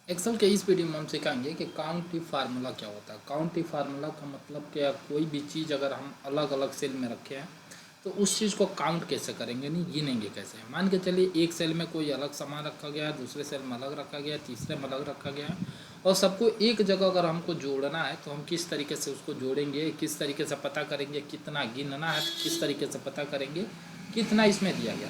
Excel के इस video में हम सिखाएंगे कि काउंट इफ फार्मूला क्या होता है। काउंट इफ फार्मूला का मतलब क्या, कोई भी चीज़ अगर हम अलग अलग सेल में रखे हैं तो उस चीज़ को काउंट कैसे करेंगे, नहीं गिनेंगे कैसे। मान के चलिए एक सेल में कोई अलग सामान रखा गया है, दूसरे सेल में अलग रखा गया है, तीसरे में अलग रखा गया है, और सबको एक जगह अगर हमको जोड़ना है तो हम किस तरीके से उसको जोड़ेंगे, किस तरीके से पता करेंगे कितना गिनना है, किस तरीके से पता करेंगे कितना इसमें दिया गया।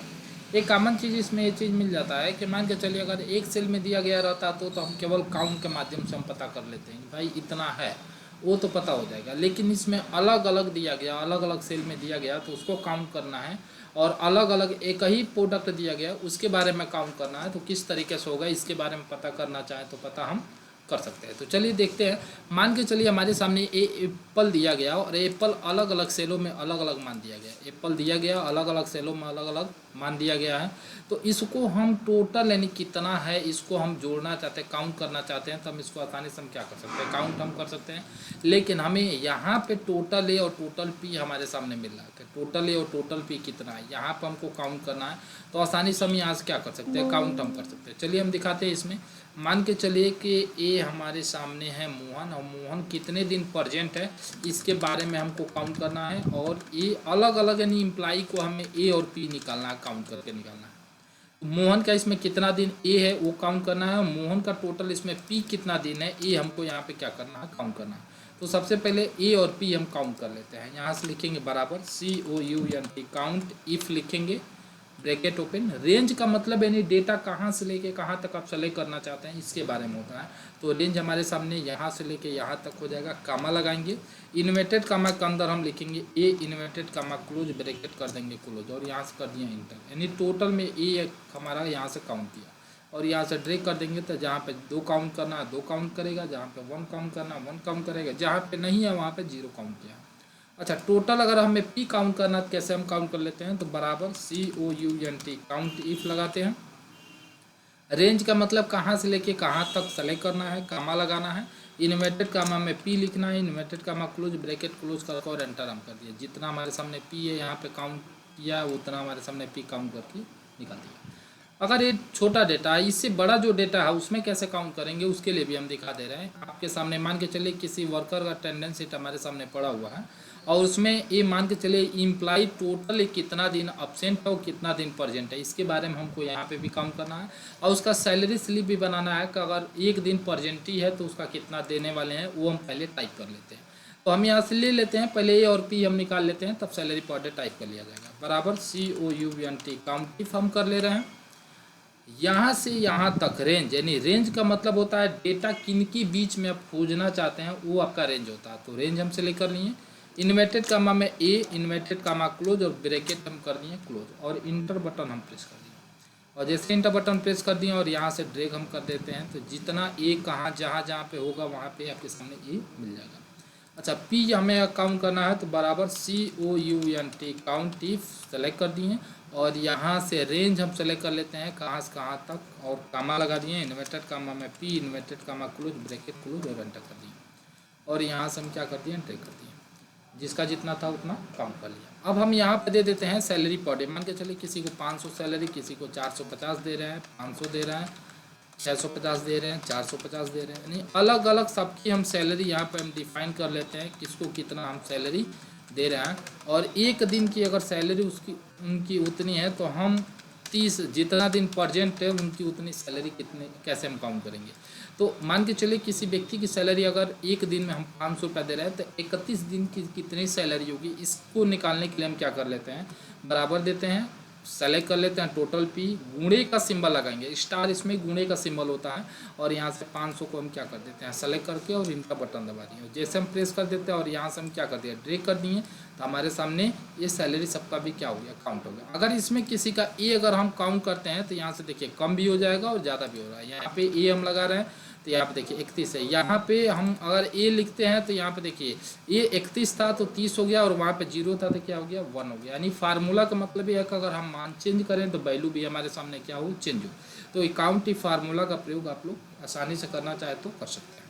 एक कॉमन चीज़ इसमें ये चीज़ मिल जाता है कि मान के चलिए अगर एक सेल में दिया गया रहता तो हम केवल काउंट के माध्यम से हम पता कर लेते हैं भाई इतना है, वो तो पता हो जाएगा। लेकिन इसमें अलग अलग दिया गया, अलग अलग सेल में दिया गया तो उसको काउंट करना है, और अलग अलग एक ही प्रोडक्ट दिया गया उसके बारे में काउंट करना है। तो किस तरीके से होगा इसके बारे में पता करना चाहें तो पता हम कर सकते हैं। तो चलिए देखते हैं। मान के चलिए हमारे सामने एप्पल दिया गया और एप्पल अलग अलग सेलों में अलग अलग मान दिया गया। एप्पल दिया गया, अलग अलग सेलों में अलग अलग मान दिया गया है। तो इसको हम टोटल यानी कितना है इसको हम जोड़ना चाहते हैं, काउंट करना चाहते हैं, तो हम इसको आसानी से हम क्या कर सकते हैं, काउंट हम कर सकते हैं। लेकिन हमें यहाँ पे टोटल ए और टोटल पी हमारे सामने मिल रहा है कि टोटल ए और टोटल पी कितना है, यहाँ पर हमको काउंट करना है। तो आसानी से हम यहाँ से क्या कर सकते हैं, काउंट हम कर सकते हैं। चलिए हम दिखाते हैं इसमें। मान के चलिए कि ए हमारे सामने है मोहन, और मोहन कितने दिन प्रेजेंट है इसके बारे में हमको काउंट करना है। और ये अलग अलग यानी इम्प्लाई को हमें ए और पी निकालना है, काउंट करके निकालना है। मोहन का इसमें कितना दिन ए है वो काउंट करना है, और मोहन का टोटल इसमें पी कितना दिन है ए हमको यहाँ पे क्या करना है, काउंट करना है। तो सबसे पहले ए और पी हम काउंट कर लेते हैं। यहाँ से लिखेंगे बराबर COUNT काउंट, इफ लिखेंगे ब्रैकेट ओपन। रेंज का मतलब यानी डेटा कहाँ से लेके कहाँ तक आप सेलेक्ट करना चाहते हैं इसके बारे में होता है। तो रेंज हमारे सामने यहाँ से लेके यहाँ तक हो जाएगा। कामा लगाएंगे, इन्वर्टेड कामा के अंदर हम लिखेंगे ए इन्वर्टेड कामा क्लोज, ब्रैकेट कर देंगे क्लोज, और यहाँ से कर दिया इंटर। यानी टोटल में ए हमारा यहाँ से काउंट किया, और यहाँ से ड्रैग कर देंगे तो जहाँ पे 2 काउंट करना है 2 काउंट करेगा, जहाँ पे 1 काउंट करना है 1 काउंट करेगा, जहाँ पे नहीं है वहाँ पे 0 काउंट किया। अच्छा, टोटल अगर हमें पी काउंट करना है कैसे हम काउंट कर लेते हैं, तो बराबर COUNT काउंट इफ लगाते हैं। रेंज का मतलब कहाँ से लेके कहाँ तक सेलेक्ट करना है, कामा लगाना है, इन्वर्टेड कामा में पी लिखना है, inverted comma close, bracket close करके और एंटर हम कर दिए। जितना हमारे सामने पी है यहाँ पे काउंट किया उतना हमारे सामने पी काउंट करके निकाल दिया। अगर ये छोटा डेटा है, इससे बड़ा जो डेटा है उसमें कैसे काउंट करेंगे उसके लिए भी हम दिखा दे रहे हैं आपके सामने। मान के चलिए किसी वर्कर का अटेंडेंस शीट हमारे सामने पड़ा हुआ है, और उसमें ये मान के चलिए इम्प्लाई टोटल कितना दिन अब्सेंट है और कितना दिन प्रेजेंट है इसके बारे में हमको यहाँ पे भी काउंट करना है। और उसका सैलरी स्लिप भी बनाना है कि अगर एक दिन प्रेजेंटी है तो उसका कितना देने वाले हैं वो हम पहले टाइप कर लेते हैं। तो हम यहाँ से ले लेते हैं, पहले ए और पी हम निकाल लेते हैं, तब सैलरी पर डे टाइप कर लिया जाएगा। बराबर COUNT काउंट इफ हम कर ले रहे हैं। यहाँ से यहाँ तक रेंज, यानी रेंज का मतलब होता है डेटा किन के बीच में आप खोजना चाहते हैं वो आपका रेंज होता है। तो रेंज हमसे लेकर लिए, इन्वर्टेड कामा में ए, इन्वर्टेड कामा क्लोज, और ब्रैकेट हम कर दिए क्लोज, और इंटर बटन हम प्रेस कर दिए। और जैसे इंटर बटन प्रेस कर दिए और यहाँ से ड्रैग हम कर देते हैं, तो जितना ए कहाँ जहाँ जहाँ पे होगा वहाँ पे आपके सामने ए मिल जाएगा। अच्छा, पी हमें काउंट करना है तो बराबर COUNT काउंट इफ सेलेक्ट कर दिए, और यहाँ से रेंज हम सेलेक्ट कर लेते हैं कहाँ से कहाँ तक, और कामा लगा दिए, इन्वर्टेड कामा में P, inverted comma close, bracket close, और एंटर कर दिए। और यहाँ से हम क्या कर दिए, एंटर कर दिए, जिसका जितना था उतना काउंट कर लिया। अब हम यहाँ पे दे देते हैं सैलरी पर डे। मान के चलिए किसी को 500 सैलरी, किसी को 450 दे रहे हैं, 500 दे रहे हैं, 650 दे रहे हैं, 450 दे रहे हैं, यानी अलग अलग सबकी हम सैलरी यहाँ पे हम डिफाइन कर लेते हैं किसको कितना हम सैलरी दे रहे हैं। और एक दिन की अगर सैलरी उनकी उतनी है तो हम 30 जितना दिन प्रेजेंट है उनकी उतनी सैलरी कितने कैसे हम काउंट करेंगे। तो मान के चलिए किसी व्यक्ति की सैलरी अगर एक दिन में हम 500 रुपये दे रहे हैं तो 31 दिन की कितनी सैलरी होगी इसको निकालने के लिए हम क्या कर लेते हैं, बराबर देते हैं, सेलेक्ट कर लेते हैं टोटल पी, गुणे का सिंबल लगाएंगे, स्टार इसमें गुणे का सिंबल होता है, और यहाँ से 500 को हम क्या कर देते हैं सेलेक्ट करके और इनका बटन दबा दिए। जैसे हम प्रेस कर देते हैं और यहाँ से हम क्या कर दिया, ड्रैग कर दिए, तो हमारे सामने ये सैलरी सबका भी क्या हो गया, काउंट हो गया। अगर इसमें किसी का ए अगर हम काउंट करते हैं तो यहाँ से देखिए कम भी हो जाएगा और ज़्यादा भी हो रहा है। यहाँ पे ए हम लगा रहे हैं तो यहाँ पे देखिए 31 है। यहाँ पे हम अगर ए लिखते हैं तो यहाँ पे देखिए ये 31 था तो 30 हो गया, और वहाँ पे 0 था तो क्या हो गया, 1 हो गया। यानी फार्मूला का मतलब ये है कि अगर हम मान चेंज करें तो वैल्यू भी हमारे सामने क्या हो, चेंज हो। तो काउंट फार्मूला का प्रयोग आप लोग आसानी से करना चाहे तो कर सकते हैं।